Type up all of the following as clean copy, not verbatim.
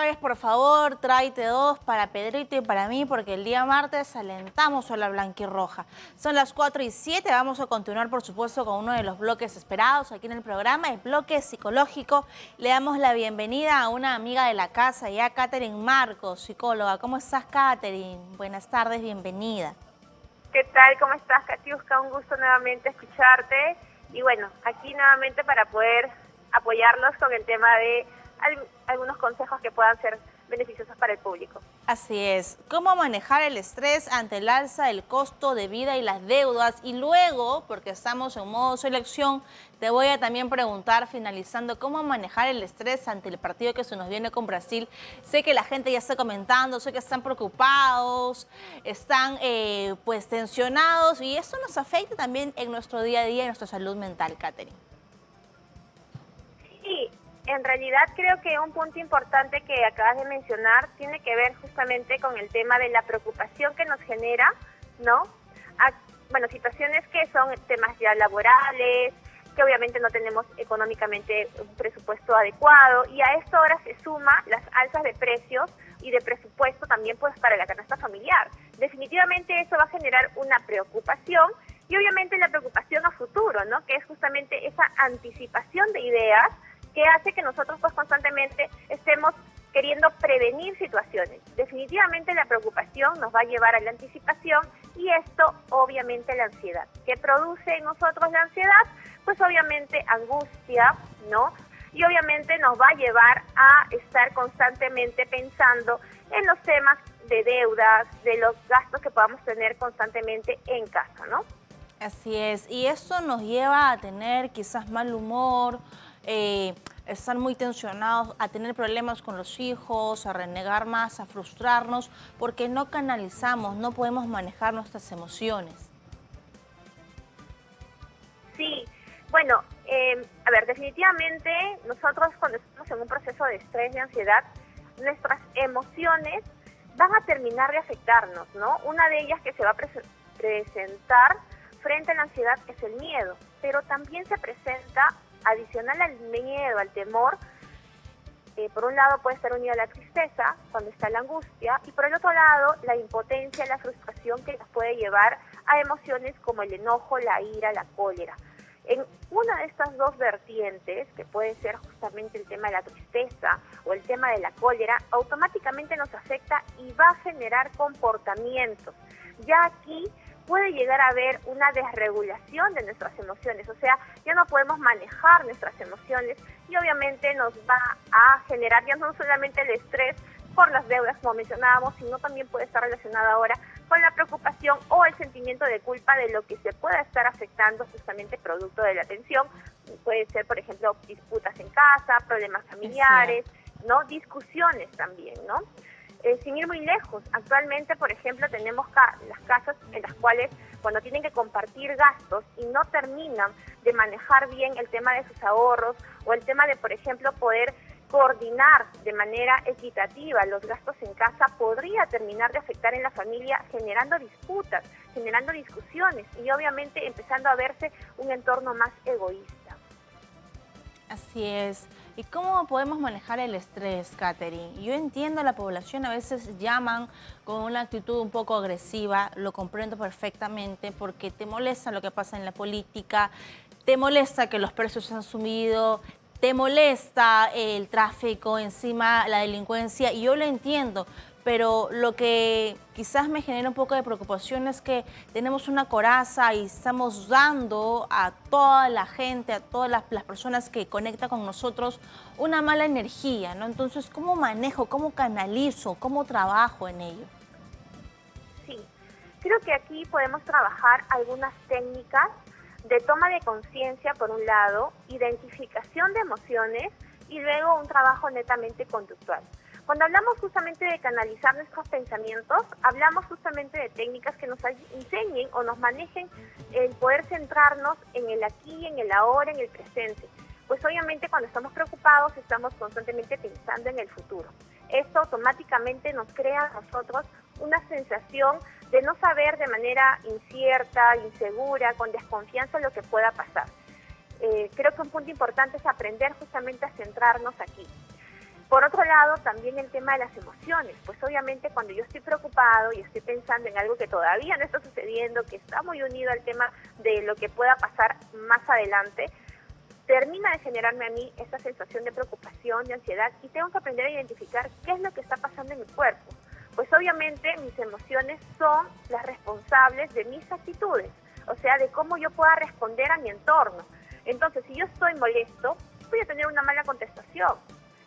vez, por favor, tráete dos para Pedrito y para mí, porque el día martes alentamos a la blanquirroja. Son las 4:07, vamos a continuar, por supuesto, con uno de los bloques esperados aquí en el programa, el bloque psicológico. Le damos la bienvenida a una amiga de la casa, ya Katherine Marcos, psicóloga. ¿Cómo estás, Katherine? Buenas tardes, bienvenida. ¿Qué tal? ¿Cómo estás, Katiuska? Un gusto nuevamente escucharte. Y bueno, aquí nuevamente para poder apoyarlos con el tema de algunos consejos que puedan ser beneficiosos para el público. Así es. ¿Cómo manejar el estrés ante el alza del costo de vida y las deudas? Y luego, porque estamos en modo selección, te voy a también preguntar, finalizando, cómo manejar el estrés ante el partido que se nos viene con Brasil. Sé que la gente ya está comentando, sé que están preocupados, están pues tensionados, y eso nos afecta también en nuestro día a día, en nuestra salud mental, Katherine. Sí, en realidad creo que un punto importante que acabas de mencionar tiene que ver justamente con el tema de la preocupación que nos genera, ¿no? Bueno, situaciones que son temas ya laborales, que obviamente no tenemos económicamente un presupuesto adecuado, y a esto ahora se suma las alzas de precios y de presupuesto también pues para la canasta familiar. Definitivamente eso va a generar una preocupación y obviamente la preocupación a futuro, ¿no? Que es justamente esa anticipación de ideas que hace que nosotros pues constantemente estemos queriendo prevenir situaciones. Definitivamente la preocupación nos va a llevar a la anticipación y esto obviamente la ansiedad. ¿Qué produce en nosotros la ansiedad? Pues obviamente angustia, ¿no? Y obviamente nos va a llevar a estar constantemente pensando en los temas de deudas, de los gastos que podamos tener constantemente en casa, ¿no? Así es, y esto nos lleva a tener quizás mal humor, estar muy tensionados, a tener problemas con los hijos, a renegar más, a frustrarnos, porque no canalizamos, no podemos manejar nuestras emociones. Sí, bueno, a ver, definitivamente nosotros cuando estamos en un proceso de estrés, de ansiedad, nuestras emociones van a terminar de afectarnos, ¿no? Una de ellas que se va a presentar frente a la ansiedad es el miedo, pero también se presenta adicional al miedo, al temor. Por un lado puede estar unida a la tristeza, cuando está la angustia, y por el otro lado la impotencia, la frustración que nos puede llevar a emociones como el enojo, la ira, la cólera. En una de estas dos vertientes, que puede ser justamente el tema de la tristeza o el tema de la cólera, automáticamente nos afecta y va a generar comportamientos. Ya aquí puede llegar a haber una desregulación de nuestras emociones, o sea, ya no podemos manejar nuestras emociones y obviamente nos va a generar ya no solamente el estrés por las deudas, como mencionábamos, sino también puede estar relacionado ahora con la preocupación o el sentimiento de culpa de lo que se pueda estar afectando justamente producto de la tensión. Puede ser, por ejemplo, disputas en casa, problemas familiares, ¿no? Discusiones también, ¿no? Sin ir muy lejos, actualmente, por ejemplo, tenemos las casas en las cuales cuando tienen que compartir gastos y no terminan de manejar bien el tema de sus ahorros o el tema de, por ejemplo, poder coordinar de manera equitativa los gastos en casa, podría terminar de afectar en la familia generando disputas, generando discusiones y obviamente empezando a verse un entorno más egoísta. Así es. ¿Y cómo podemos manejar el estrés, Katherine? Yo entiendo a la población, a veces llaman con una actitud un poco agresiva, lo comprendo perfectamente, porque te molesta lo que pasa en la política, te molesta que los precios han subido, te molesta el tráfico, encima la delincuencia, y yo lo entiendo. Pero lo que quizás me genera un poco de preocupación es que tenemos una coraza y estamos dando a toda la gente, a todas las personas que conectan con nosotros, una mala energía, ¿no? Entonces, ¿cómo manejo, cómo canalizo, cómo trabajo en ello? Sí, creo que aquí podemos trabajar algunas técnicas de toma de conciencia, por un lado, identificación de emociones y luego un trabajo netamente conductual. Cuando hablamos justamente de canalizar nuestros pensamientos, hablamos justamente de técnicas que nos enseñen o nos manejen el poder centrarnos en el aquí, en el ahora, en el presente. Pues obviamente cuando estamos preocupados estamos constantemente pensando en el futuro. Esto automáticamente nos crea a nosotros una sensación de no saber de manera incierta, insegura, con desconfianza lo que pueda pasar. Creo que un punto importante es aprender justamente a centrarnos aquí. Por otro lado, también el tema de las emociones. Pues obviamente cuando yo estoy preocupado y estoy pensando en algo que todavía no está sucediendo, que está muy unido al tema de lo que pueda pasar más adelante, termina de generarme a mí esta sensación de preocupación, de ansiedad, y tengo que aprender a identificar qué es lo que está pasando en mi cuerpo. Pues obviamente mis emociones son las responsables de mis actitudes, o sea, de cómo yo pueda responder a mi entorno. Entonces, si yo estoy molesto, voy a tener una mala contestación.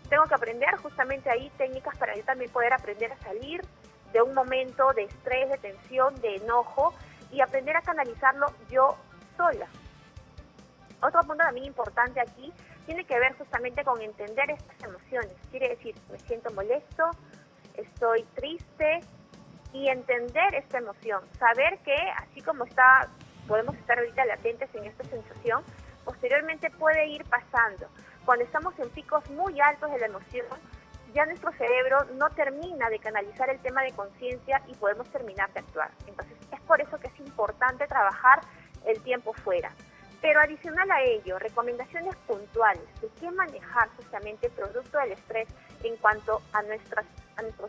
Tengo que aprender justamente ahí técnicas para yo también poder aprender a salir de un momento de estrés, de tensión, de enojo, y aprender a canalizarlo yo sola. Otro punto también importante aquí tiene que ver justamente con entender estas emociones. Quiere decir, me siento molesto, estoy triste, y entender esta emoción. Saber que así como podemos estar ahorita latentes en esta sensación, posteriormente puede ir pasando. Cuando estamos en picos muy altos de la emoción, ya nuestro cerebro no termina de canalizar el tema de conciencia y podemos terminar de actuar. Entonces, es por eso que es importante trabajar el tiempo fuera. Pero adicional a ello, recomendaciones puntuales de qué manejar justamente producto del estrés en cuanto a nuestros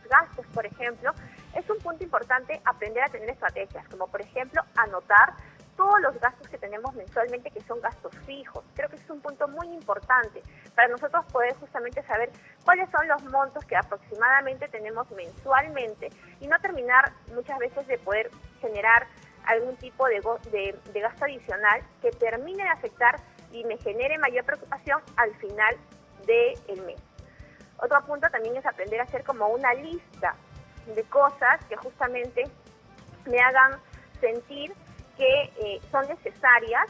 gastos, por ejemplo, es un punto importante aprender a tener estrategias, como por ejemplo anotar todos los gastos que tenemos mensualmente, que son gastos fijos. Creo que es un punto muy importante para nosotros poder justamente saber cuáles son los montos que aproximadamente tenemos mensualmente y no terminar muchas veces de poder generar algún tipo de gasto adicional que termine de afectar y me genere mayor preocupación al final del mes. Otro punto también es aprender a hacer como una lista de cosas que justamente me hagan sentir que son necesarias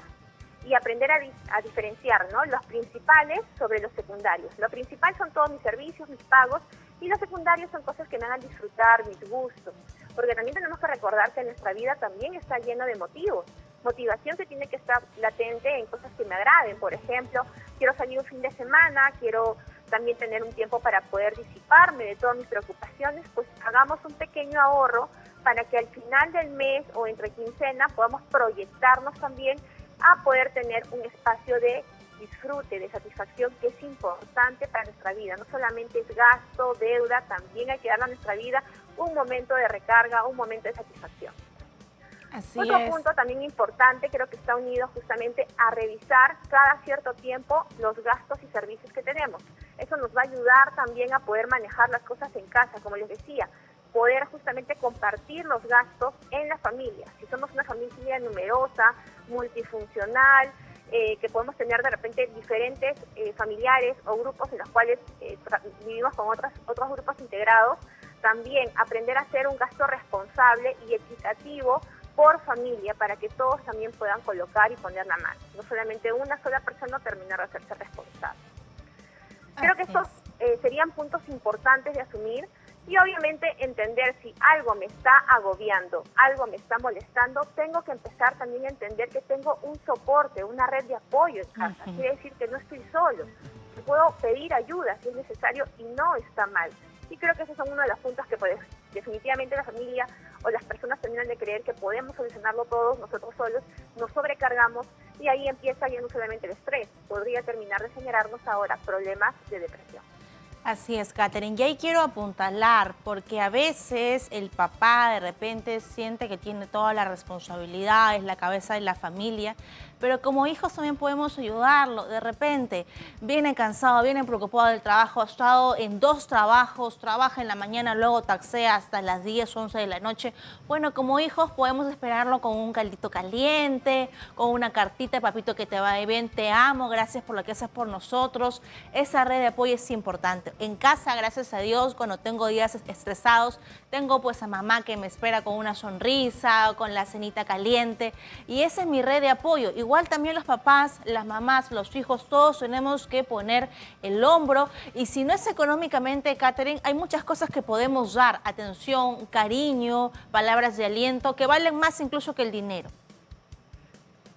y aprender a diferenciar, ¿no?, los principales sobre los secundarios. Lo principal son todos mis servicios, mis pagos, y los secundarios son cosas que me hagan disfrutar, mis gustos. Porque también tenemos que recordar que nuestra vida también está llena de motivos. Motivación que tiene que estar latente en cosas que me agraden. Por ejemplo, quiero salir un fin de semana, quiero también tener un tiempo para poder disiparme de todas mis preocupaciones, pues hagamos un pequeño ahorro para que al final del mes o entre quincena podamos proyectarnos también a poder tener un espacio de disfrute, de satisfacción, que es importante para nuestra vida. No solamente es gasto, deuda, también hay que darle a nuestra vida un momento de recarga, un momento de satisfacción. Otro punto también importante, creo que está unido justamente a revisar cada cierto tiempo los gastos y servicios que tenemos. Eso nos va a ayudar también a poder manejar las cosas en casa, como les decía, poder justamente compartir los gastos en la familia. Si somos una familia numerosa, multifuncional, que podemos tener de repente diferentes familiares o grupos en los cuales vivimos con otros grupos integrados, también aprender a hacer un gasto responsable y equitativo por familia para que todos también puedan colocar y poner la mano. No solamente una sola persona terminar de hacerse responsable. Creo que estos serían puntos importantes de asumir y obviamente entender si algo me está agobiando, algo me está molestando, tengo que empezar también a entender que tengo un soporte, una red de apoyo en casa. Quiere decir que no estoy solo, puedo pedir ayuda si es necesario y no está mal. Y creo que esos son uno de los puntos que pues, definitivamente la familia o las personas terminan de creer que podemos solucionarlo todos nosotros solos, nos sobrecargamos y ahí empieza ya no solamente el estrés, podría terminar de generarnos ahora problemas de depresión. Así es, Katherine. Y ahí quiero apuntalar, porque a veces el papá de repente siente que tiene toda la responsabilidad, es la cabeza de la familia, pero como hijos también podemos ayudarlo. De repente viene cansado, viene preocupado del trabajo, ha estado en 2 trabajos, trabaja en la mañana, luego taxea hasta las 10, 11 de la noche. Bueno, como hijos podemos esperarlo con un caldito caliente, con una cartita, papito, que te va bien, te amo, gracias por lo que haces por nosotros. Esa red de apoyo es importante. En casa, gracias a Dios, cuando tengo días estresados, tengo pues a mamá que me espera con una sonrisa, con la cenita caliente, y esa es mi red de apoyo. Igual también los papás, las mamás, los hijos, todos tenemos que poner el hombro, y si no es económicamente, Katherine, hay muchas cosas que podemos dar, atención, cariño, palabras de aliento, que valen más incluso que el dinero.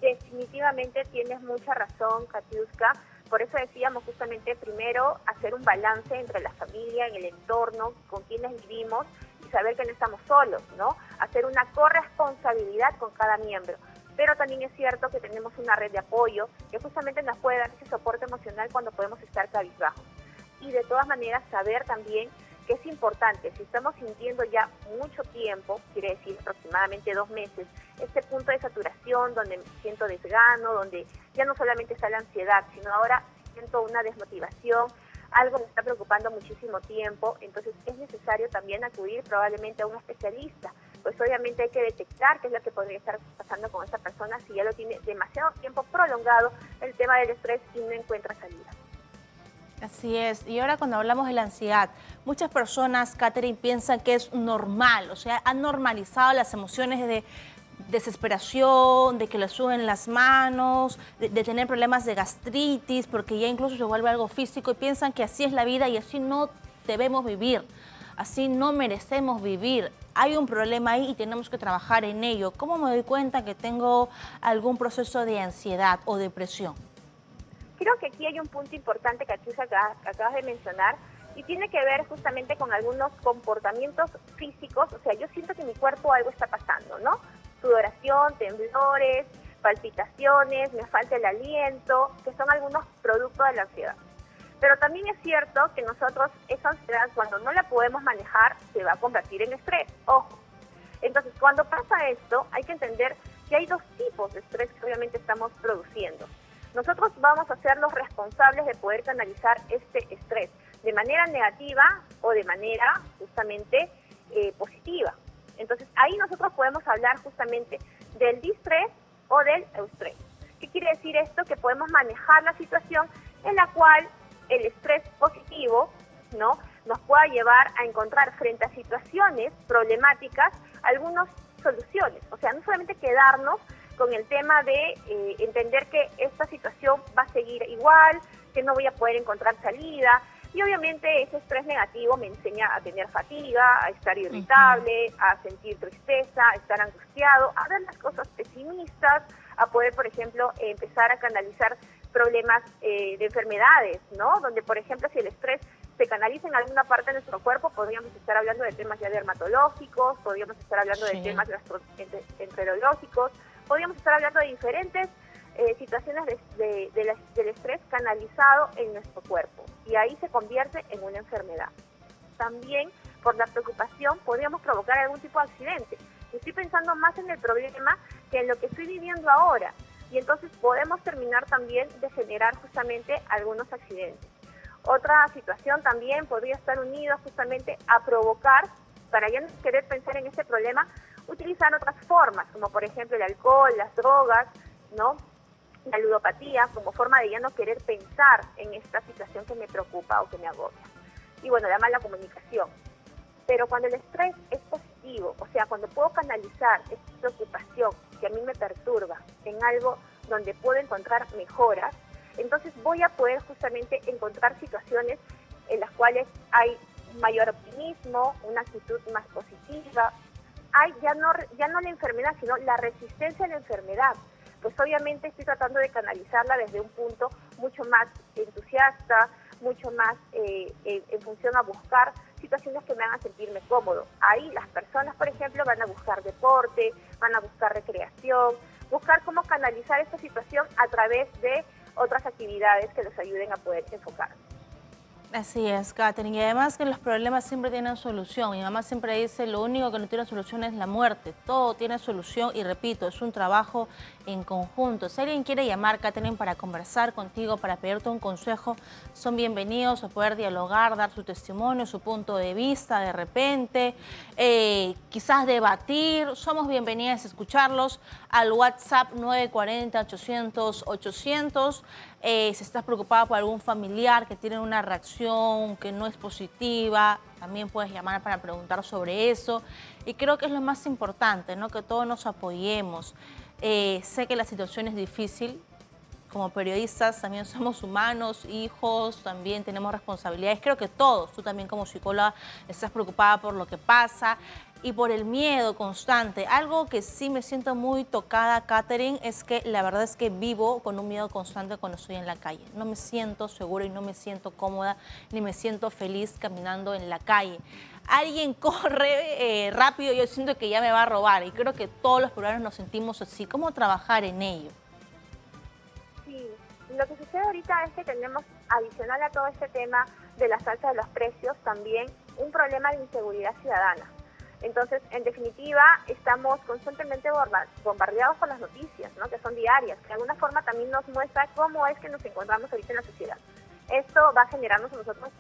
Definitivamente tienes mucha razón, Katiuska. Por eso decíamos justamente primero hacer un balance entre la familia, en el entorno, con quienes vivimos y saber que no estamos solos, ¿no? Hacer una corresponsabilidad con cada miembro. Pero también es cierto que tenemos una red de apoyo que justamente nos puede dar ese soporte emocional cuando podemos estar cabizbajos. y de todas maneras saber también que es importante, si estamos sintiendo ya mucho tiempo, quiere decir aproximadamente 2 meses, este punto de saturación donde siento desgano, donde ya no solamente está la ansiedad, sino ahora siento una desmotivación, algo me está preocupando muchísimo tiempo, entonces es necesario también acudir probablemente a un especialista, pues obviamente hay que detectar qué es lo que podría estar pasando con esta persona si ya lo tiene demasiado tiempo prolongado el tema del estrés y no encuentra salida. Así es. Y ahora cuando hablamos de la ansiedad, muchas personas, Katherine, piensan que es normal, o sea, han normalizado las emociones de desesperación, de que le suben las manos, de tener problemas de gastritis, porque ya incluso se vuelve algo físico y piensan que así es la vida y así no debemos vivir, así no merecemos vivir. Hay un problema ahí y tenemos que trabajar en ello. ¿Cómo me doy cuenta que tengo algún proceso de ansiedad o depresión? Creo que aquí hay un punto importante que aquí acabas de mencionar y tiene que ver justamente con algunos comportamientos físicos. O sea, yo siento que en mi cuerpo algo está pasando, ¿no? Sudoración, temblores, palpitaciones, me falta el aliento, que son algunos productos de la ansiedad. Pero también es cierto que nosotros esa ansiedad, cuando no la podemos manejar, se va a convertir en estrés. Ojo. Entonces, cuando pasa esto, hay que entender que hay 2 tipos de estrés que obviamente estamos produciendo. Nosotros vamos a ser los responsables de poder canalizar este estrés de manera negativa o de manera justamente positiva. Entonces ahí nosotros podemos hablar justamente del distrés o del eustrés. ¿Qué quiere decir esto? Que podemos manejar la situación en la cual el estrés positivo, ¿no?, nos pueda llevar a encontrar frente a situaciones problemáticas algunas soluciones. O sea, no solamente quedarnos con el tema de entender que esta situación va a seguir igual, que no voy a poder encontrar salida. Y obviamente ese estrés negativo me enseña a tener fatiga, a estar irritable, a sentir tristeza, a estar angustiado, a ver las cosas pesimistas, a poder, por ejemplo, empezar a canalizar problemas de enfermedades, ¿no? Donde, por ejemplo, si el estrés se canaliza en alguna parte de nuestro cuerpo, podríamos estar hablando de temas ya dermatológicos, podríamos estar hablando de temas gastroenterológicos, podríamos estar hablando de diferentes situaciones del estrés canalizado en nuestro cuerpo y ahí se convierte en una enfermedad. También por la preocupación podríamos provocar algún tipo de accidente. Estoy pensando más en el problema que en lo que estoy viviendo ahora y entonces podemos terminar también de generar justamente algunos accidentes. Otra situación también podría estar unida justamente a provocar, para ya no querer pensar en este problema, utilizar otras formas, como por ejemplo el alcohol, las drogas, ¿no?, la ludopatía, como forma de ya no querer pensar en esta situación que me preocupa o que me agobia. Y bueno, la mala comunicación. Pero cuando el estrés es positivo, o sea, cuando puedo canalizar esta preocupación que a mí me perturba en algo donde puedo encontrar mejoras, entonces voy a poder justamente encontrar situaciones en las cuales hay mayor optimismo, una actitud más positiva. Hay ya no la enfermedad, sino la resistencia a la enfermedad. Pues obviamente estoy tratando de canalizarla desde un punto mucho más entusiasta, mucho más en función a buscar situaciones que me hagan sentirme cómodo. Ahí las personas, por ejemplo, van a buscar deporte, van a buscar recreación, buscar cómo canalizar esta situación a través de otras actividades que los ayuden a poder enfocar. Así es, Katherine. Y además que los problemas siempre tienen solución. Mi mamá siempre dice, lo único que no tiene solución es la muerte. Todo tiene solución y repito, es un trabajo en conjunto. Si alguien quiere llamar, Katherine, para conversar contigo, para pedirte un consejo, son bienvenidos a poder dialogar, dar su testimonio, su punto de vista de repente, quizás debatir. Somos bienvenidas a escucharlos al WhatsApp 940-800-800. Si estás preocupada por algún familiar que tiene una reacción que no es positiva, también puedes llamar para preguntar sobre eso. Y creo que es lo más importante, ¿no?, que todos nos apoyemos. Sé que la situación es difícil. Como periodistas también somos humanos, hijos, también tenemos responsabilidades. Creo que todos, tú también como psicóloga, estás preocupada por lo que pasa y por el miedo constante. Algo que sí me siento muy tocada, Katherine, es que la verdad es que vivo con un miedo constante cuando estoy en la calle. No me siento segura y no me siento cómoda, ni me siento feliz caminando en la calle. Alguien corre rápido, yo siento que ya me va a robar y creo que todos los peruanos nos sentimos así. ¿Cómo trabajar en ello? Sí, lo que sucede ahorita es que tenemos adicional a todo este tema de las alzas de los precios, también un problema de inseguridad ciudadana. Entonces, en definitiva, estamos constantemente bombardeados por las noticias, ¿no? Que son diarias, que de alguna forma también nos muestra cómo es que nos encontramos ahorita en la sociedad. Esto va a generarnos a nosotros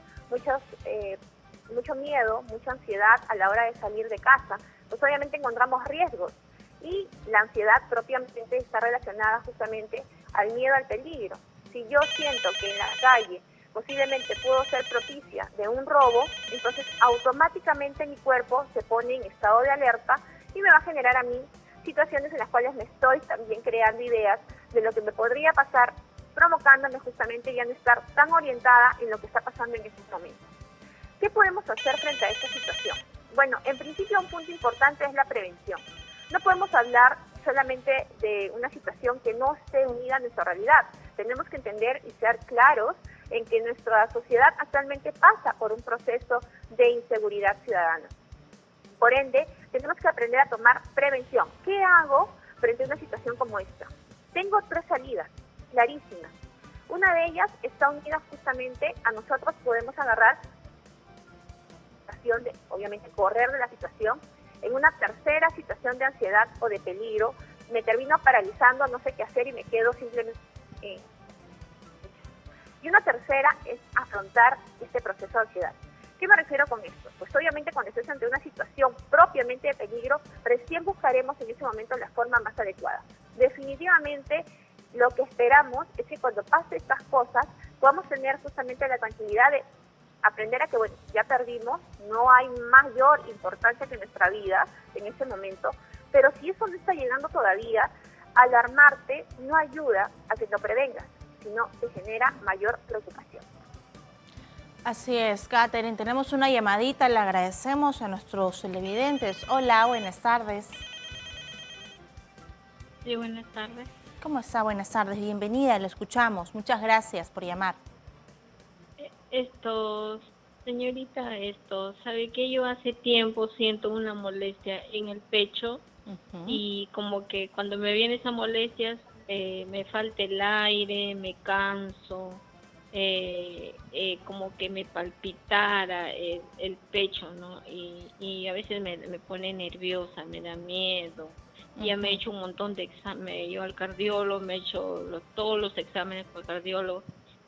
mucho miedo, mucha ansiedad a la hora de salir de casa. Pues obviamente encontramos riesgos y la ansiedad propiamente está relacionada justamente al miedo al peligro. Si yo siento que en la calle posiblemente puedo ser propicia de un robo, entonces automáticamente mi cuerpo se pone en estado de alerta y me va a generar a mí situaciones en las cuales me estoy también creando ideas de lo que me podría pasar, provocándome justamente ya no estar tan orientada en lo que está pasando en estos momentos. ¿Qué podemos hacer frente a esta situación? Bueno, en principio un punto importante es la prevención. No podemos hablar solamente de una situación que no esté unida a nuestra realidad. Tenemos que entender y ser claros en que nuestra sociedad actualmente pasa por un proceso de inseguridad ciudadana. Por ende, tenemos que aprender a tomar prevención. ¿Qué hago frente a una situación como esta? Tengo 3 salidas clarísimas. Una de ellas está unida justamente a nosotros podemos agarrar de, obviamente, correr de la situación. En una tercera situación de ansiedad o de peligro, me termino paralizando, no sé qué hacer y me quedo simplemente... Y una tercera es afrontar este proceso de ansiedad. ¿Qué me refiero con esto? Pues obviamente cuando estés ante una situación propiamente de peligro, recién buscaremos en ese momento la forma más adecuada. Definitivamente lo que esperamos es que cuando pase estas cosas podamos tener justamente la tranquilidad de aprender a que, bueno, ya perdimos, no hay mayor importancia que nuestra vida en ese momento, pero si eso no está llegando todavía, alarmarte no ayuda a que lo prevengas, sino te genera mayor preocupación. Así es, Katherine. Tenemos una llamadita, le agradecemos a nuestros televidentes. Hola, buenas tardes. Sí, buenas tardes. ¿Cómo está? Buenas tardes, bienvenida, le escuchamos. Muchas gracias por llamar. Señorita, sabe que yo hace tiempo siento una molestia en el pecho y como que cuando me vienen esas molestias me falta el aire, me canso, como que me palpitara el pecho, ¿no? Y a veces me pone nerviosa, me da miedo. Ya me he hecho un montón de exámenes, yo al cardiólogo me he hecho todos los exámenes por cardiólogo.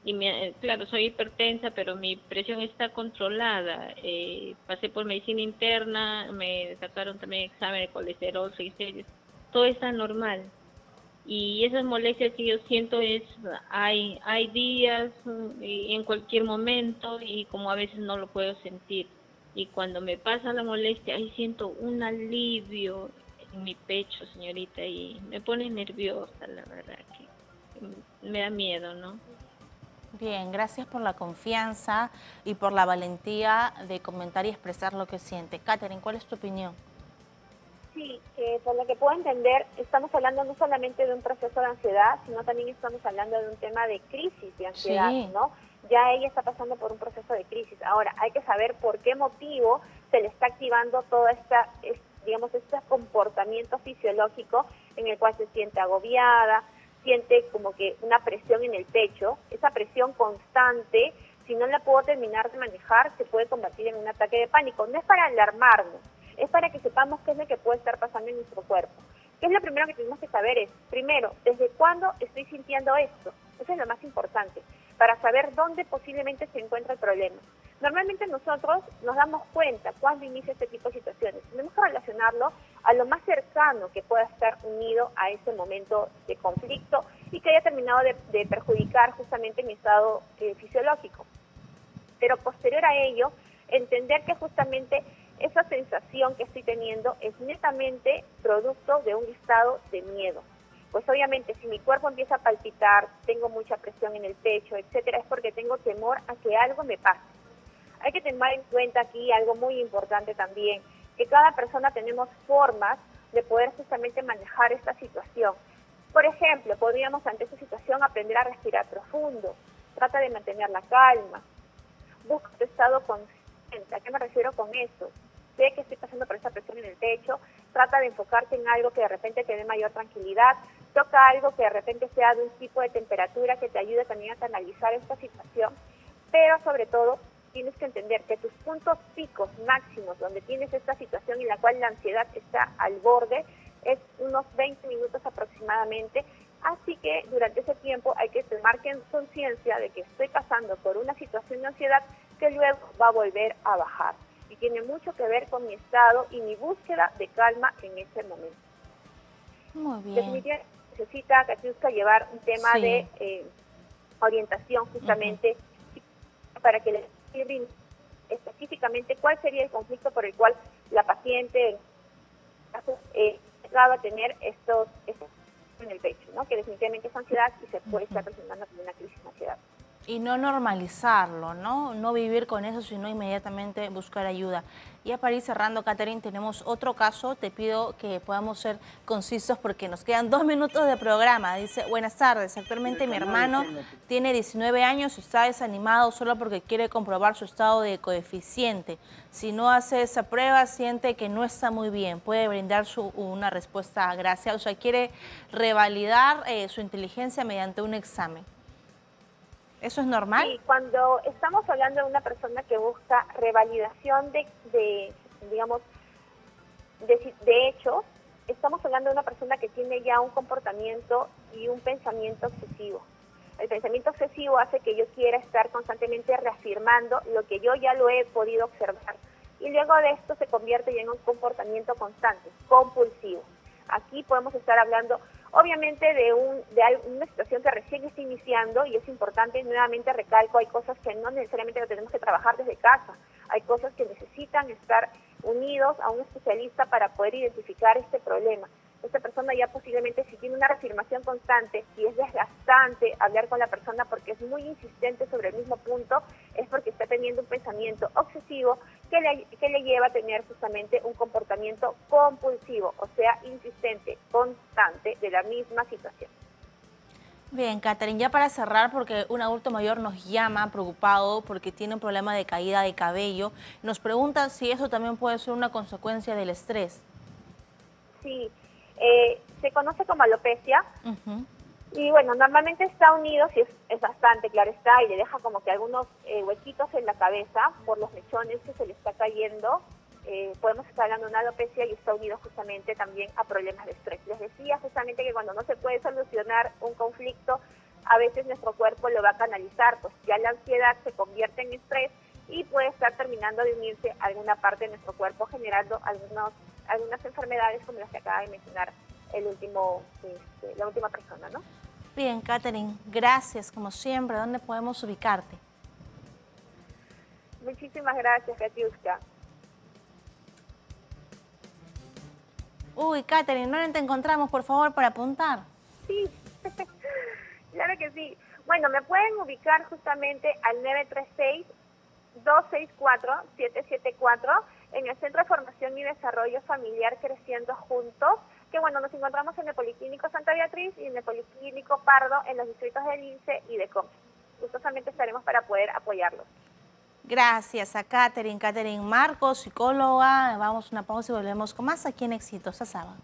Y claro, soy hipertensa, pero mi presión está controlada. Pasé por medicina interna, me sacaron también examen de colesterol, 6 series. Todo está normal. Y esas molestias que yo siento hay días y en cualquier momento, y como a veces no lo puedo sentir. Y cuando me pasa la molestia, ahí siento un alivio en mi pecho, señorita, y me pone nerviosa, la verdad, que me da miedo, ¿no? Bien, gracias por la confianza y por la valentía de comentar y expresar lo que siente. Katherine, ¿cuál es tu opinión? Sí, por lo que puedo entender, estamos hablando no solamente de un proceso de ansiedad, sino también estamos hablando de un tema de crisis de ansiedad, sí, ¿no? Ya ella está pasando por un proceso de crisis. Ahora, hay que saber por qué motivo se le está activando todo este comportamiento fisiológico en el cual se siente agobiada, siente como que una presión en el pecho. Esa presión constante, si no la puedo terminar de manejar, se puede convertir en un ataque de pánico. No es para alarmarnos, es para que sepamos qué es lo que puede estar pasando en nuestro cuerpo. ¿Qué es lo primero que tenemos que saber? Es, primero, ¿desde cuándo estoy sintiendo esto? Eso es lo más importante, para saber dónde posiblemente se encuentra el problema. Normalmente nosotros nos damos cuenta cuando inicia este tipo de situaciones. Tenemos que relacionarlo a lo más cercano que pueda estar unido a ese momento de conflicto y que haya terminado de perjudicar justamente mi estado fisiológico. Pero posterior a ello, entender que justamente esa sensación que estoy teniendo es netamente producto de un estado de miedo. Pues obviamente si mi cuerpo empieza a palpitar, tengo mucha presión en el pecho, etcétera, es porque tengo temor a que algo me pase. Hay que tener en cuenta aquí algo muy importante también, que cada persona tenemos formas de poder justamente manejar esta situación. Por ejemplo, podríamos ante esta situación aprender a respirar profundo, trata de mantener la calma, busca tu estado consciente. ¿A qué me refiero con eso? Sé que estoy pasando por esta presión en el pecho, trata de enfocarte en algo que de repente te dé mayor tranquilidad, toca algo que de repente sea de un tipo de temperatura que te ayude también a canalizar esta situación, pero sobre todo tienes que entender que tus puntos picos máximos donde tienes esta situación en la cual la ansiedad está al borde es unos 20 minutos aproximadamente, así que durante ese tiempo hay que tomar conciencia de que estoy pasando por una situación de ansiedad que luego va a volver a bajar y tiene mucho que ver con mi estado y mi búsqueda de calma en ese momento. Muy bien. Definitivamente necesita, Katiuska, llevar un tema Sí. de orientación justamente para que le sirva específicamente cuál sería el conflicto por el cual la paciente va a tener estos en el pecho, ¿no? Que definitivamente es ansiedad y se puede estar presentando como una crisis de ansiedad. Y no normalizarlo, ¿no? No vivir con eso, sino inmediatamente buscar ayuda. Ya para ir cerrando, Catherine, tenemos otro caso. Te pido que podamos ser concisos porque nos quedan 2 minutos de programa. Dice, buenas tardes, actualmente mi hermano tiene 19 años y está desanimado solo porque quiere comprobar su estado de coeficiente. Si no hace esa prueba, siente que no está muy bien. Puede brindar una respuesta gracias. O sea, quiere revalidar su inteligencia mediante un examen. ¿Eso es normal? Sí, cuando estamos hablando de una persona que busca revalidación digamos, de hechos, estamos hablando de una persona que tiene ya un comportamiento y un pensamiento obsesivo. El pensamiento obsesivo hace que yo quiera estar constantemente reafirmando lo que yo ya lo he podido observar. Y luego de esto se convierte ya en un comportamiento constante, compulsivo. Aquí podemos estar hablando obviamente de una situación que recién está iniciando y es importante, nuevamente recalco, hay cosas que no necesariamente lo tenemos que trabajar desde casa, hay cosas que necesitan estar unidos a un especialista para poder identificar este problema. Esta persona ya posiblemente si tiene una reafirmación constante, si es desgastante hablar con la persona porque es muy insistente sobre el mismo punto, es porque está teniendo un pensamiento obsesivo que le lleva a tener justamente un comportamiento compulsivo, o sea, insistente, constante de la misma situación. Bien, Catherine, ya para cerrar, porque un adulto mayor nos llama preocupado porque tiene un problema de caída de cabello, nos pregunta si eso también puede ser una consecuencia del estrés. Sí, se conoce como alopecia. Y bueno, normalmente está unido, si es bastante, claro está, y le deja como que algunos huequitos en la cabeza por los mechones que se le está cayendo. Podemos estar hablando de una alopecia y está unido justamente también a problemas de estrés. Les decía justamente que cuando no se puede solucionar un conflicto, a veces nuestro cuerpo lo va a canalizar, pues ya la ansiedad se convierte en estrés y puede estar terminando de unirse a alguna parte de nuestro cuerpo, generando algunas enfermedades como las que acaba de mencionar la última persona, ¿no? Bien, Catherine, gracias como siempre. ¿Dónde podemos ubicarte? Muchísimas gracias, Katiuska. Uy, Catherine, ¿dónde te encontramos, por favor, para apuntar? Sí, claro que sí. Bueno, me pueden ubicar justamente al 936-264-774 en el Centro de Formación y Desarrollo Familiar Creciendo Juntos, que bueno, nos encontramos en el Policlínico Santa Beatriz y en el Policlínico Pardo en los distritos del INSE y de COM. Gustosamente estaremos para poder apoyarlos. Gracias a Catherine Marcos, psicóloga. Vamos a una pausa y volvemos con más aquí en Exitosa Sábado.